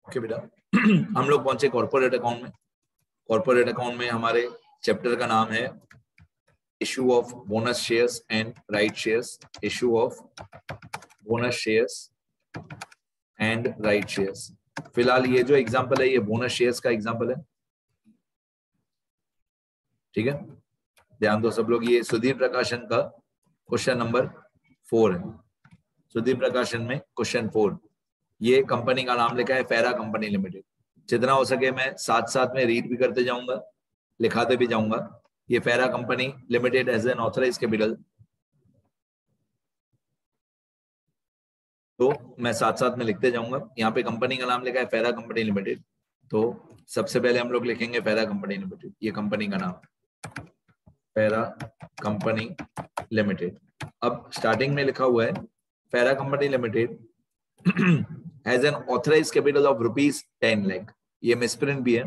Okay बेटा, हम लोग पहुंचे कॉर्पोरेट अकाउंट में। कॉर्पोरेट अकाउंट में हमारे चैप्टर का नाम है issue of bonus shares and right shares. Issue of bonus shares and right shares. फिलहाल ये जो एग्जांपल है ये बोनस शेयर्स का एग्जांपल है, ठीक है। ध्यान दो सब लोग, ये सुधीर प्रकाशन का क्वेश्चन नंबर 4 है। सुधीर प्रकाशन में क्वेश्चन 4, ये कंपनी का नाम लिखा है फेरा कंपनी लिमिटेड। जितना हो सके मैं साथ साथ में रीड भी करते जाऊंगा, लिखाते भी जाऊंगा। ये Fera company limited as an authorise capital, तो मैं साथ साथ में लिखते जाऊंगा। यहाँ पे कंपनी का नाम लिखा है फेरा कंपनी लिमिटेड, तो सबसे पहले हम लोग लिखेंगे फेरा कंपनी लिमिटेड। ये कंपनी का नाम फेरा कंपनी लिमिटेड। अब स्टार्टिंग में लिखा हुआ है फेरा company limited has an authorised capital of ₹10 lakh. ये मिसप्रिंट भी है,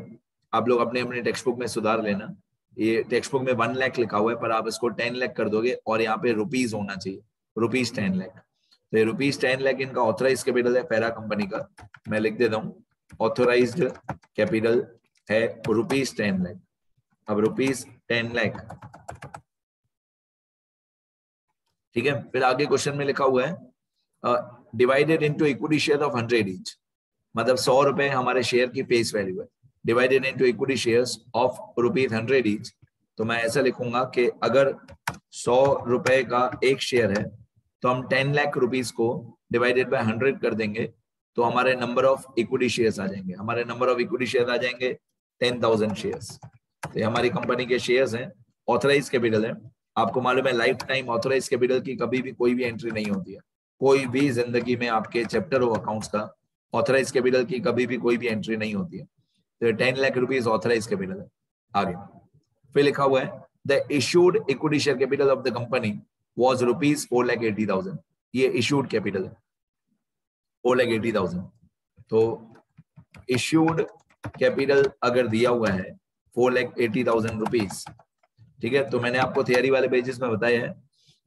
आप लोग अपने अपने टेक्स्ट बुक में सुधार लेना। ये टेक्स्ट बुक में 1 लाख लिखा हुआ है, पर आप इसको 10 लाख कर दोगे और यहाँ पे रुपीज होना चाहिए, ₹10 लाख। तो ये ₹10 लाख इनका ऑथराइज्ड कैपिटल है फेरा कंपनी का। मैं लिख देता हूँ ऑथराइज्ड कैपिटल है ₹10 लाख। अब ₹10 लाख, ठीक है। फिर आगे क्वेश्चन में लिखा हुआ है divided into equity share of 100 each, मतलब 100 रुपए हमारे शेयर की फेस वैल्यू है, divided into equity shares of ₹100 each. तो मैं ऐसा लिखूंगा कि अगर 100 रुपए का एक शेयर है तो हम 10 लाख रुपीस को डिवाइडेड बाय 100 कर देंगे, तो हमारे नंबर ऑफ इक्विटी शेयर्स आ जाएंगे। हमारे नंबर ऑफ इक्विटी शेयर आ जाएंगे 10,000 शेयर्स। तो ये हमारी कंपनी के शेयर्स हैं, ऑथराइज कैपिटल है। आपको मालूम है लाइफ टाइम ऑथराइज कैपिटल की कभी भी कोई भी एंट्री नहीं होती है। कोई भी जिंदगी में आपके चैप्टर हो अकाउंट्स का, ऑथराइज कैपिटल की कभी भी कोई भी एंट्री नहीं होती है। तो 10 लाख रुपीज ऑथराइज कैपिटल है। आगे फिर लिखा हुआ है the issued equity share capital of the company was ₹4,80,000। ये इशूड कैपिटल है 4,80,000। तो इशूड कैपिटल अगर दिया हुआ है 4,80,000 रुपीज, ठीक है। तो मैंने आपको थियरी वाले पेजेस में बताया है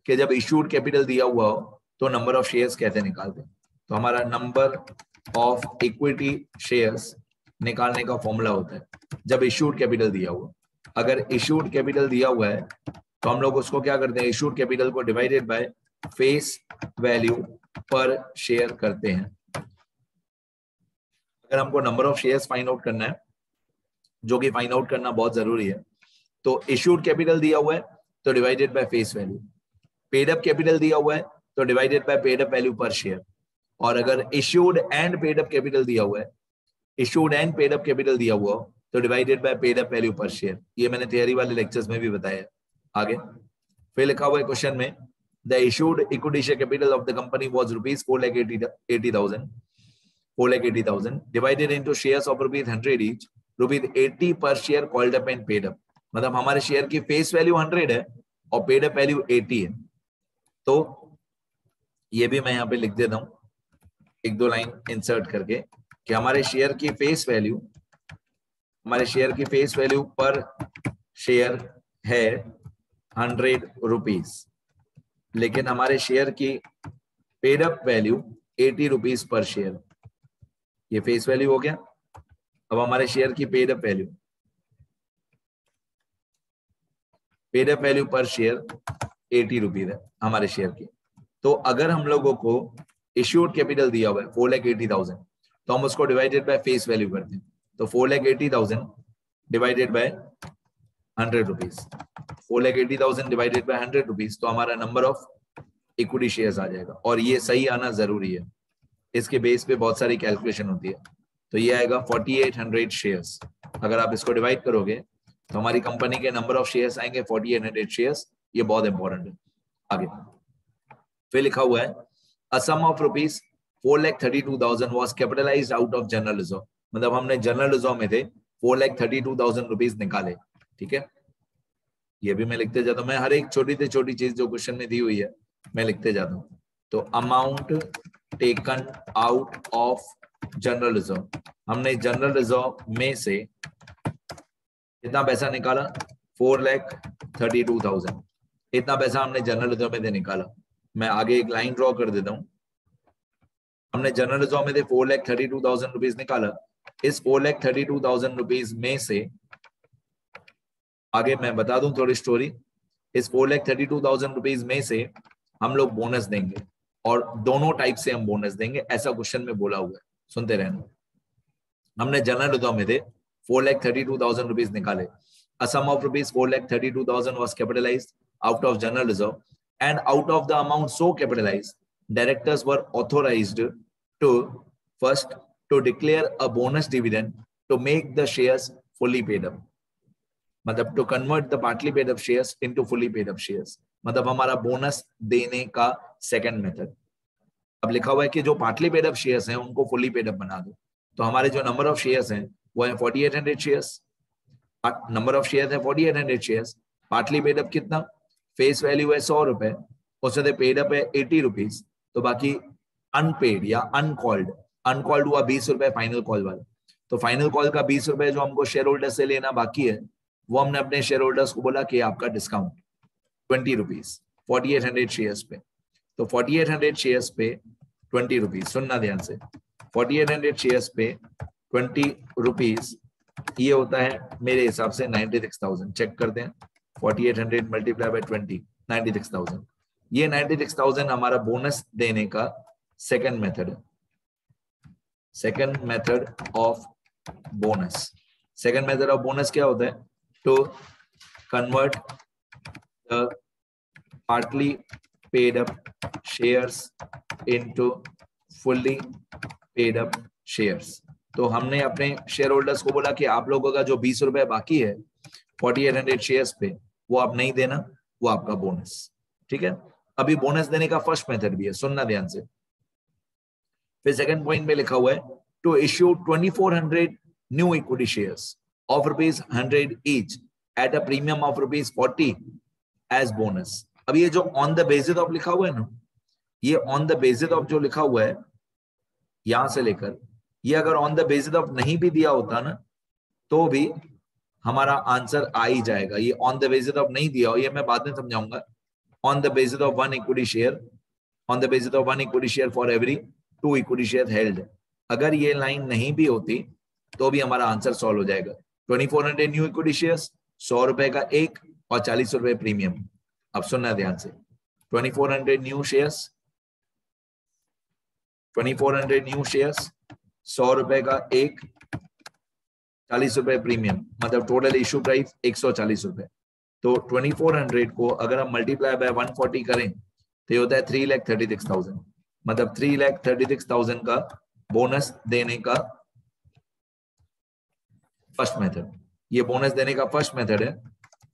कि जब इशूड कैपिटल दिया हुआ हो तो नंबर ऑफ शेयर्स कैसे निकालते हैं। तो हमारा नंबर ऑफ इक्विटी शेयर्स निकालने का फॉर्मूला होता है जब इशूड कैपिटल दिया हुआ। अगर इशूड कैपिटल दिया हुआ है तो हम लोग उसको क्या करते हैं, इशूड कैपिटल को डिवाइडेड बाय फेस वैल्यू पर शेयर करते हैं। अगर हमको number of shares find out करना है, जो कि फाइंड आउट करना बहुत जरूरी है, तो इशूड कैपिटल दिया हुआ है तो divided by face value, paid up capital दिया हुआ है तो divided by paid up value पर शेयर। और अगर issued and paid up capital दिया हुआ है, issued and paid up capital दिया हुआ हो तो divided by paid up value पर शेयर। ये मैंने थियरी वाले लेक्चर्स में भी बताया। आगे फिर लिखा हुआ है क्वेश्चन में the issued equity share capital of the company was ₹4,80,000 divided into shares of ₹100 each, ₹80 पर share called up and paid up. मतलब हमारे शेयर की फेस वैल्यू 100 है और पेड अप वैल्यू 80 है। तो ये भी मैं यहाँ पे लिख देता हूँ 1-2 लाइन इंसर्ट करके कि हमारे शेयर की फेस वैल्यू, हमारे शेयर की फेस वैल्यू पर शेयर है 100 रुपीज, लेकिन हमारे शेयर की paid up value 80 rupees per share. ये फेस वैल्यू हो गया। अब हमारे शेयर की paid up value, paid up value पर शेयर 80 रुपीज है हमारे शेयर की। तो अगर हम लोगों को इश्यूड कैपिटल दिया हुआ है 4,80,000, तो हम उसको डिवाइडेड बाय फेस वैल्यू करते हैं। तो 4,80,000 divided by 100 rupees, 4,80,000 divided by 100 rupees, तो हमारा नंबर ऑफ इक्विटी शेयर्स आ जाएगा। और ये सही आना जरूरी है, इसके बेस पे बहुत सारी कैलकुलेशन होती है। तो ये आएगा 4,800 शेयर्स। अगर आप इसको डिवाइड करोगे तो हमारी कंपनी के नंबर ऑफ शेयर्स आएंगे 4,800 शेयर्स। ये बहुत इंपॉर्टेंट है। आगे फिर लिखा हुआ है a sum of ₹4,32,000 was capitalised out of general reserve. मतलब हमने जनरल रिजर्व में थे 4,32,000 रुपीज निकाले, ठीक है। ये भी मैं लिखते जाता हूँ, मैं हर एक छोटी से छोटी चीज जो क्वेश्चन में दी हुई है मैं लिखते जाता हूँ। तो amount taken out of general reserve, हमने जनरल रिजर्व में से कितना पैसा निकाला, 4,32,000। इतना पैसा हमने जनरल रिजर्व में से निकाला। मैं आगे एक लाइन ड्रॉ कर देता हूं हमने जनरल रिजर्व में थे 4,32,000 रुपीज निकाला। इस 4,32,000 रुपीज में से आगे मैं बता दूं थोड़ी स्टोरी। इस 4,32,000 रुपीज में से हम लोग बोनस देंगे और दोनों टाइप से हम बोनस देंगे, ऐसा क्वेश्चन में बोला हुआ है, सुनते रहना। हमने जनरल रिजर्व में थे 4,32,000 रुपीज निकाले। A sum of rupees 4,32,000 was capitalized out of general reserve, and out of the amount so capitalized, directors were authorized to first to declare a bonus dividend to make the shares fully paid up. मतलब to convert the partly paid up shares into fully paid up shares. मतलब हमारा bonus देने का second method. अब लिखा हुआ है कि जो पार्टली पेड अप शेयर्स हैं उनको फुली पेड अप बना दो। तो हमारे जो नंबर ऑफ शेयर्स हैं वो है 4800 शेयर्स। नंबर ऑफ शेयर है 4800 शेयर्स। पार्टली पेड अप कितना? फेस वैल्यू है 100 रुपए, उससे पेड अप है 80 रुपीज। तो बाकी अनपेड या अनकॉल्ड हुआ 20 रुपए फाइनल कॉल वाला। तो फाइनल कॉल का 20 रुपए जो हमको शेयर होल्डर से लेना बाकी है, वो हमने अपने शेयर होल्डर्स को बोला कि आपका डिस्काउंट 20 रुपीज 4800 शेयर्स पे। तो 4800 शेयर्स पे 20 रुपीज, सुनना ध्यान से, 4800 शेयर्स पे 20 रुपीज, ये होता है मेरे हिसाब से 96,000। चेक करते हैं, 4800 मल्टीप्लाई बाय 20, 96,000। ये 96,000 हमारा बोनस देने का सेकंड मेथड है। Second method of bonus. Second method of bonus क्या होता है? To convert the partly paid up shares into fully paid up shares. तो हमने अपने शेयर होल्डर्स को बोला कि आप लोगों का जो 20 रुपए बाकी है 4800 शेयर्स पे, वो आप नहीं देना, वो आपका बोनस। ठीक है, अभी बोनस देने का फर्स्ट मेथड भी है, सुनना ध्यान से। फिर सेकंड पॉइंट में लिखा हुआ है to issue 2400 new equity shares of ₹100 each at a premium of ₹40 as bonus. अब ये जो ऑन द बेसिस ऑफ लिखा हुआ है ना, ये ऑन द बेसिस ऑफ जो लिखा हुआ है यहां से लेकर, ये अगर ऑन द बेसिस ऑफ नहीं भी दिया होता ना तो भी हमारा आंसर आ ही जाएगा। ये ऑन द बेसिस ऑफ नहीं दिया हो, ये मैं बाद में समझाऊंगा। On the basis of 1 equity share, on the basis of 1 equity share for every 2 equity share held, अगर ये लाइन नहीं भी होती तो भी हमारा आंसर सॉल्व हो जाएगा। 2400 न्यू इक्विटी शेयर्स, 100 रुपए का एक और 40 रुपए प्रीमियम। अब सुनना ध्यान से, 2400 न्यू शेयर्स, 2400 न्यू शेयर्स, 100 रुपए का एक, 40 रुपए प्रीमियम, मतलब टोटल इश्यू प्राइस 140 रुपए। तो 2400 को अगर हम मल्टीप्लाई बाय 140 करें तो ये होता है 3,36,000। मतलब 3,36,000 का बोनस देने का फर्स्ट मेथड, ये बोनस देने का फर्स्ट मेथड है।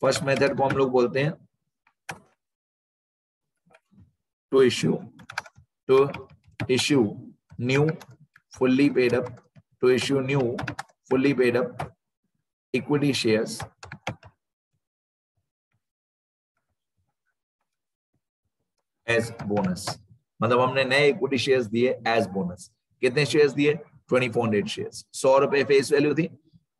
फर्स्ट मेथड को हम लोग बोलते हैं to issue new fully paid up, to issue new fully paid up equity shares as bonus। मतलब हमने नए इक्विटी शेयर्स दिए एज बोनस। कितने शेयर्स दिए? 2400 शेयर्स। 100 रुपए फेस वैल्यू थी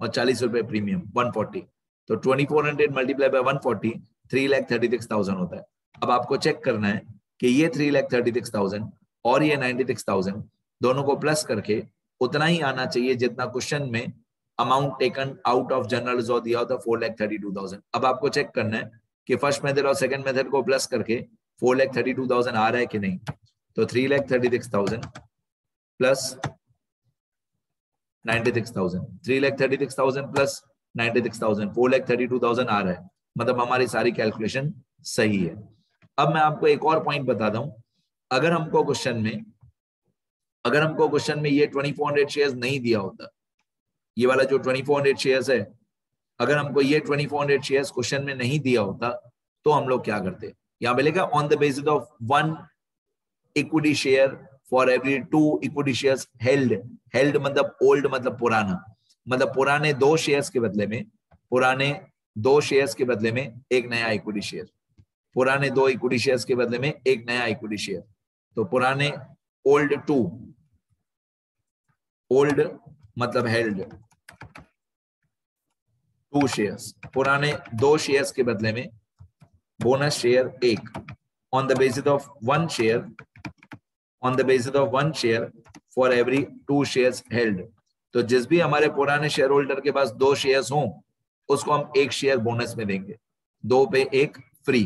और 40 रुपए प्रीमियम, 140। तो 2400 मल्टीप्लाई बाय 140, 3,36,000 होता है। अब आपको चेक करना है कि ये 3,36,000 और ये 96,000 दोनों को प्लस करके उतना ही आना चाहिए जितना क्वेश्चन में amount taken out of general reserve दिया होता 4,32,000। अब आपको चेक करना है कि फर्स्ट मेथड और सेकंड मेथड को प्लस करके 4,32,000 आ रहा है कि नहीं। तो 3,36,000 प्लस 96,000, 3,36,000 प्लस 96,000, 4,32,000 आ रहा है। मतलब हमारी सारी कैलकुलेशन सही है। अब मैं आपको एक और पॉइंट बताता हूं, अगर हमको क्वेश्चन में ये 2400 शेयर्स नहीं दिया होता, ये वाला जो 2400 शेयर्स है, अगर हमको ये 2400 शेयर्स क्वेश्चन में नहीं दिया होता तो हम लोग क्या करते? यहां पे लिखा on the basis of 1 equity share for every 2 equity shares held मतलब ओल्ड मतलब पुराना, मतलब पुराने 2 शेयर्स के बदले में एक नया इक्विटी शेयर, पुराने 2 इक्विटी शेयर्स के बदले में एक नया इक्विटी शेयर। तो पुराने ओल्ड मतलब हेल्ड 2 शेयर्स, पुराने 2 शेयर्स के बदले में bonus share 1 on the basis of 1 share on the basis of 1 share for every 2 shares held. तो जिस भी हमारे पुराने शेयर होल्डर के पास 2 शेयर्स हों उसको हम 1 शेयर बोनस में देंगे, 2 पे 1 फ्री।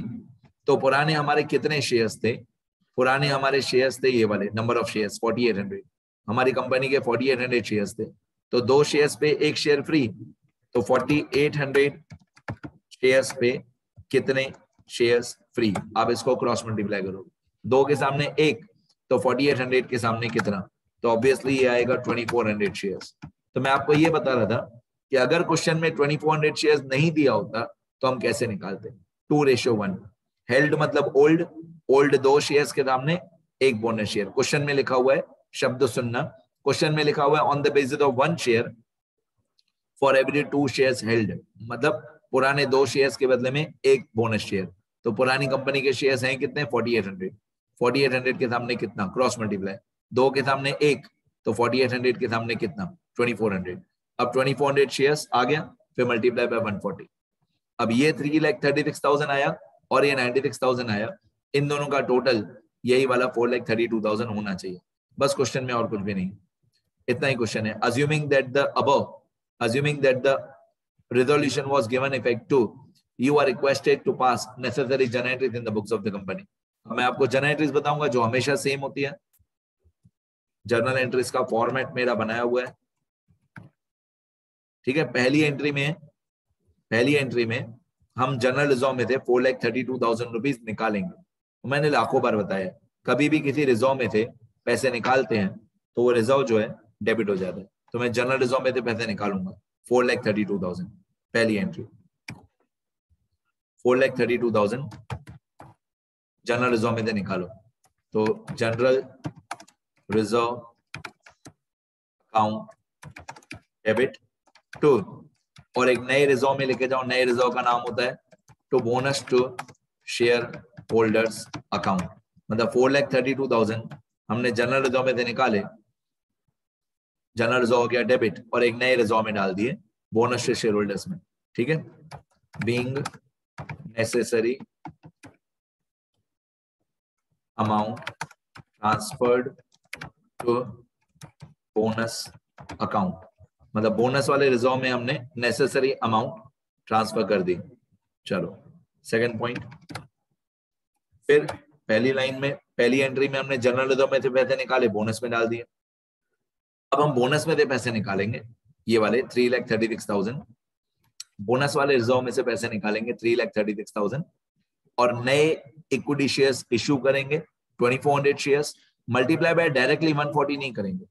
तो पुराने हमारे कितने शेयर्स थे? पुराने हमारे शेयर्स थे ये वाले, नंबर ऑफ शेयर्स 4800, हमारी कंपनी के 4800 शेयर्स थे। तो 2 शेयर्स पे 1 शेयर फ्री, तो 4800 शेयर्स पे कितने शेयर्स फ्री? आप इसको क्रॉस मल्टीप्लाई करो, 2 के सामने 1, तो 4800 के सामने कितना? तो ऑब्वियसली ये आएगा 2400 शेयर्स। तो मैं आपको ये बता रहा था कि अगर क्वेश्चन में 2400 शेयर्स नहीं दिया होता तो हम कैसे निकालते? 2:1। हेल्ड मतलब ओल्ड, ओल्ड 2 शेयर्स के सामने 1 बोनस शेयर। क्वेश्चन में लिखा हुआ है, शब्द सुनना, क्वेश्चन में लिखा हुआ है on the basis of 1 share for every 2 shares held, मतलब पुराने 2 शेयर्स के बदले में 1 बोनस शेयर। तो पुरानी कंपनी के शेयर्स हैं कितने? 4800, 4800 के सामने कितना? क्रॉस मल्टीप्लाई, 2 के सामने 1, तो 4800 के सामने कितना? 2400। अब 2400 शेयर्स आ गया, फिर मल्टीप्लाई बाय 140। अब ये 3,36,000 आया और ये 96,000 आया, इन दोनों का टोटल यही वाला 4,32,000 होना चाहिए। बस क्वेश्चन में और कुछ भी नहीं, इतना ही क्वेश्चन है। assuming that the resolution was given effect to, you are requested to pass necessary journal entries in the books of the company। मैं आपको जर्नल एंट्रीज बताऊंगा जो हमेशा सेम होती है। जर्नल एंट्रीज का फॉर्मेट मेरा बनाया हुआ है, ठीक है। पहली एंट्री में हम जनरल रिजर्व में थे 4,32,000 रुपीज निकालेंगे। मैंने लाखों बार बताया, कभी भी किसी रिजर्व में थे पैसे निकालते हैं तो वो रिजर्व जो है डेबिट हो जाता है। तो मैं जनरल रिजर्व में थे पैसे निकालूंगा 4,32,000, पहली एंट्री 4,32,000 जनरल रिजर्व में से निकालो। तो general reserve account debit to, और एक नए रिजर्व में लेके जाओ, नए रिजर्व का नाम होता है to bonus to share holders account. मतलब 4,32,000 हमने जनरल रिजर्व में से निकाले, जनरल रिजर्व हो गया डेबिट, और एक नए रिजर्व में डाल दिए बोनस टू शेयर होल्डर्स में, ठीक है। Being necessary amount transferred to bonus account, मतलब बोनस वाले रिजर्व में हमने नेसेसरी अमाउंट ट्रांसफर कर दी। चलो सेकंड पॉइंट, फिर पहली लाइन में पहली एंट्री में हमने जनरल रिजर्व में से पैसे निकाले, बोनस में डाल दिए। अब हम बोनस में से पैसे निकालेंगे, ये वाले 3,36,000 बोनस वाले रिजर्व में से पैसे निकालेंगे 3,36,000, और नए इक्विटी शेयर्स इश्यू करेंगे 2,400 शेयर्स। मल्टीप्लाई बाय डायरेक्टली 140 नहीं करेंगे,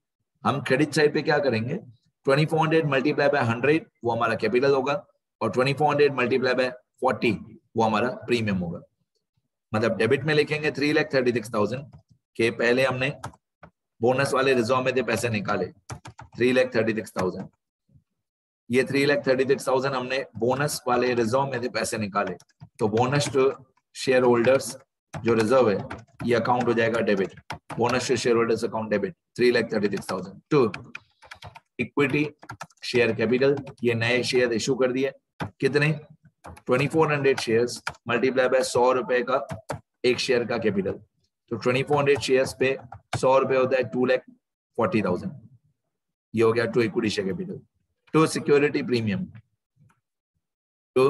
हम क्रेडिट साइड पे क्या करेंगे, 2,400 मल्टीप्लाई बाय 100 वो हमारा कैपिटल होगा, और 2,400 मल्टीप्लाई बाय 40 वो हमारा प्रीमियम होगा। मतलब डेबिट में लिखेंगे 3,36,000 के पहले हमने बोनस वाले रिजर्व में से पैसे निकाले 3,36,000, ये 3,36,000 हमने बोनस वाले रिजर्व में से पैसे निकाले, तो बोनस टू शेयर होल्डर्स जो रिजर्व है ये अकाउंट हो जाएगा debit, bonus to share holders account debit 3,36,000 to equity share capital, ये नए शेयर इशू कर दिए कितने 2,400 शेयर्स मल्टीप्लाई बाय 100 रुपए का एक शेयर का कैपिटल, तो 2,400 शेयर्स पे 100 रुपए होता है 2,40,000, ये हो गया to equity share capital. To security premium, to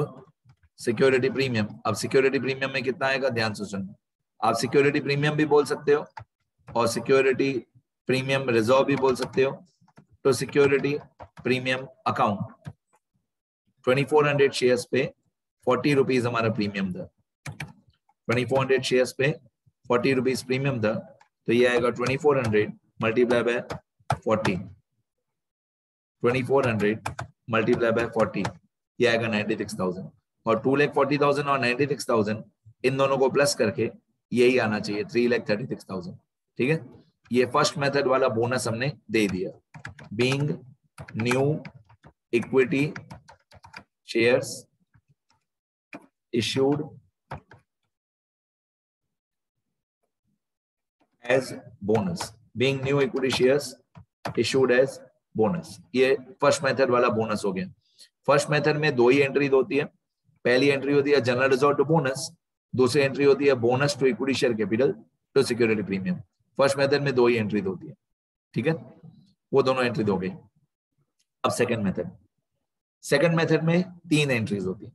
security premium, अब सिक्योरिटी प्रीमियम में कितना आएगा ध्यान से सुनना, आप सिक्योरिटी प्रीमियम भी बोल सकते हो और सिक्योरिटी प्रीमियम रिजर्व भी बोल सकते हो। तो सिक्योरिटी प्रीमियम अकाउंट 2,400 शेयर्स पे 40 रुपीज हमारा प्रीमियम था, 2,400 शेयर्स पे 40 रुपीज प्रीमियम था, तो ये आएगा 2,400 मल्टीप्लाई बाय 40, 2,400 मल्टीप्लाई बाय 40, ये आएगा 96,000, और 2,40,000 और 96,000 इन दोनों को प्लस करके यही आना चाहिए 3,36,000, ठीक है। ये फर्स्ट मेथड वाला बोनस हमने दे दिया। Being new equity shares issued as bonus, being new equity shares issued as bonus, ये फर्स्ट मेथड वाला बोनस हो गया। फर्स्ट मेथड में 2 ही एंट्री होती है, पहली एंट्री होती है जनरल रिजर्व टू बोनस, दूसरी एंट्री होती है bonus to equity share capital to security premium. First method में 2 ही एंट्री होती है, ठीक है, वो दोनों एंट्री हो गई। अब सेकंड मेथड में 3 एंट्रीज होती है।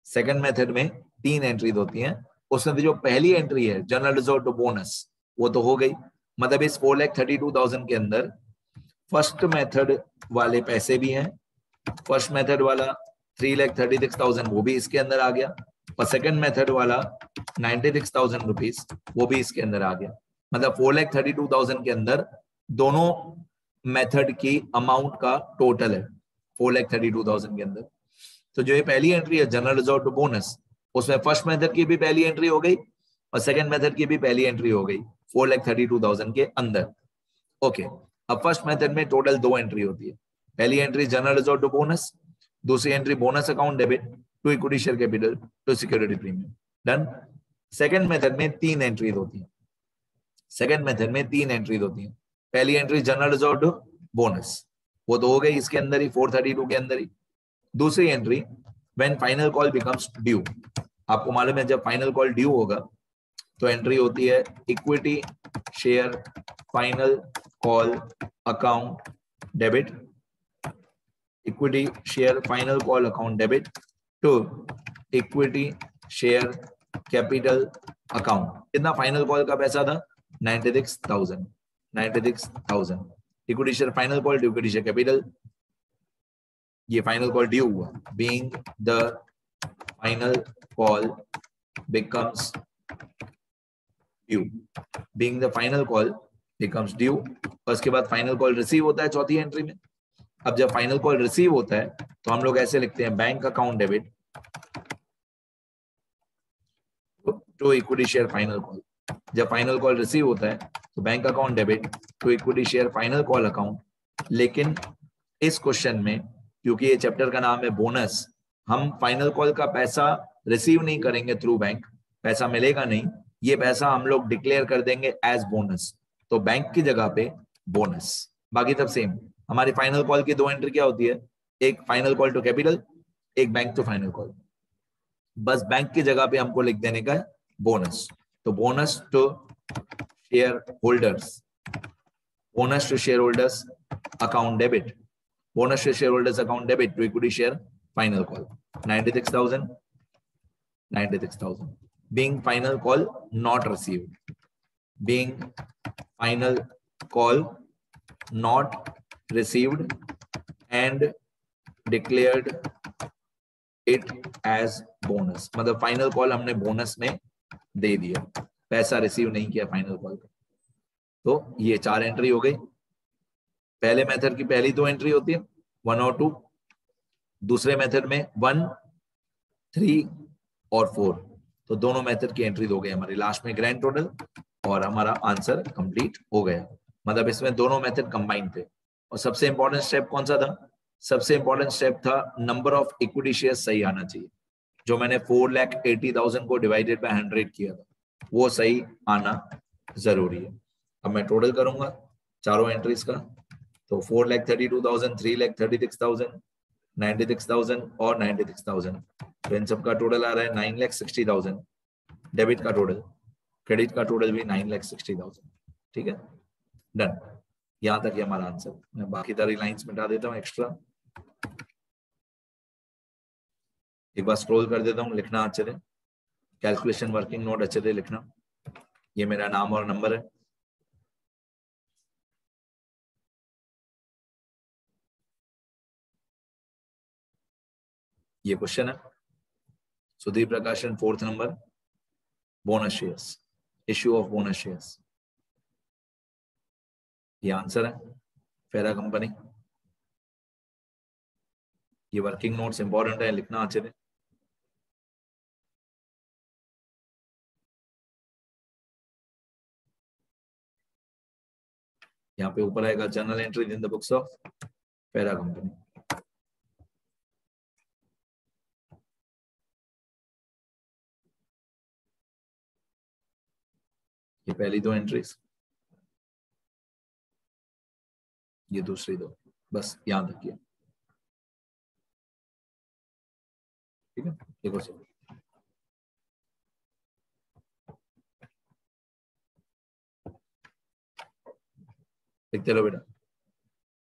सेकंड मेथड में 3 एंट्रीज होती हैं। उसमें जो पहली एंट्री है जनरल रिजर्व टू बोनस, वो तो हो गई। मतलब इस 4,32,000 के अंदर फर्स्ट मेथड वाले पैसे भी हैं, फर्स्ट मेथड वाला 3,36,000 वो भी इसके अंदर आ गया, और सेकंड मेथड वाला 96,000 रुपीज वो भी इसके अंदर आ गया। मतलब 4,32,000 के अंदर दोनों मेथड की अमाउंट का टोटल है 4,32,000 के अंदर। तो जो ये पहली एंट्री है जनरल रिजर्व टू बोनस, उसमें फर्स्ट मेथड की भी पहली एंट्री हो गई और सेकंड मेथड की भी पहली एंट्री हो गई 4,32,000 के अंदर। ओके, अब फर्स्ट मेथड में टोटल 2 एंट्री होती है। पहली entry general reserve to bonus, दूसरी entry bonus account debit to equity share capital to security premium. Done. Second method में 3 एंट्रीज होती हैं। सेकंड मेथड में 3 एंट्रीज होती हैं। पहली entry general reserve to bonus, वो तो हो गई इसके अंदर ही 432 के अंदर ही। दूसरी entry when final call becomes due. आपको मालूम है जब फाइनल कॉल ड्यू होगा तो एंट्री होती है equity share final call account debit, equity share final call account debit to equity share capital account. कितना फाइनल कॉल का पैसा था? 96,000। Equity share final call to equity share capital, ये final call due हुआ। Being the final call becomes due, being the final call becomes due. और उसके बाद final call receive होता है चौथी एंट्री में। अब जब फाइनल कॉल रिसीव होता है तो हम लोग ऐसे लिखते हैं bank account debit to equity share final call. जब फाइनल कॉल रिसीव होता है तो bank account debit to equity share final call account. लेकिन इस क्वेश्चन में क्योंकि ये चैप्टर का नाम है बोनस, हम फाइनल कॉल का पैसा रिसीव नहीं करेंगे थ्रू बैंक, पैसा मिलेगा नहीं, ये पैसा हम लोग डिक्लेयर कर देंगे एज बोनस। तो बैंक की जगह पे बोनस, बाकी सब सेम। हमारी फाइनल कॉल की 2 एंट्री क्या होती है? एक फाइनल कॉल टू कैपिटल, एक बैंक टू फाइनल कॉल। बस बैंक की जगह पे हमको लिख देने का बोनस। तो bonus to share holders, bonus to share holders account debit, bonus to share holders account debit to equity share final call 96,000 being final call not received, being final call not received and declared it as bonus। मतलब final call हमने bonus में दे दिया, पैसा receive नहीं किया final call का। तो ये 4 एंट्री हो गई। पहले मेथड की पहली 2 एंट्री होती है 1 और 2, दूसरे मेथड में 1, 3 और 4। तो दोनों मेथड की एंट्री हो गई हमारी, लास्ट में ग्रैंड टोटल और हमारा आंसर कंप्लीट हो गया। मतलब इसमें दोनों मेथड कंबाइंड थे। और सबसे इंपॉर्टेंट स्टेप कौन सा था? सबसे इंपॉर्टेंट स्टेप था नंबर ऑफ इक्विटी शेयर सही आना चाहिए। जो मैंने 4,80,000 को डिवाइडेड बाय 100 किया था वो सही आना जरूरी है। अब मैं टोटल करूंगा चारों एंट्रीज का, तो 4,32,000, 3,36,000, 96,000 और 96,000, तो इन सबका टोटल आ रहा है 9,60,000। डेबिट का टोटल, क्रेडिट का टोटल भी 9,60,000। ठीक है, डन। यहां तक ही हमारा आंसर। मैं बाकी सारी लाइंस मिटा देता हूँ एक्स्ट्रा, एक बार स्क्रॉल कर देता हूँ, लिखना अच्छे से, कैलकुलेशन वर्किंग नोट अच्छे से लिखना। ये मेरा नाम और नंबर है। ये क्वेश्चन है सुधीर प्रकाशन 4th number, bonus shares, issue of bonus shares. ये आंसर है, फेरा कंपनी। ये वर्किंग नोट्स इंपॉर्टेंट है, लिखना अच्छे से। यहाँ पे ऊपर आएगा journal entries in the books of फेरा कंपनी। ये पहली 2 एंट्रीज, ये दूसरी 2, बस यहां तक किया। ठीक है, देखो सर, लिखते रहो बेटा।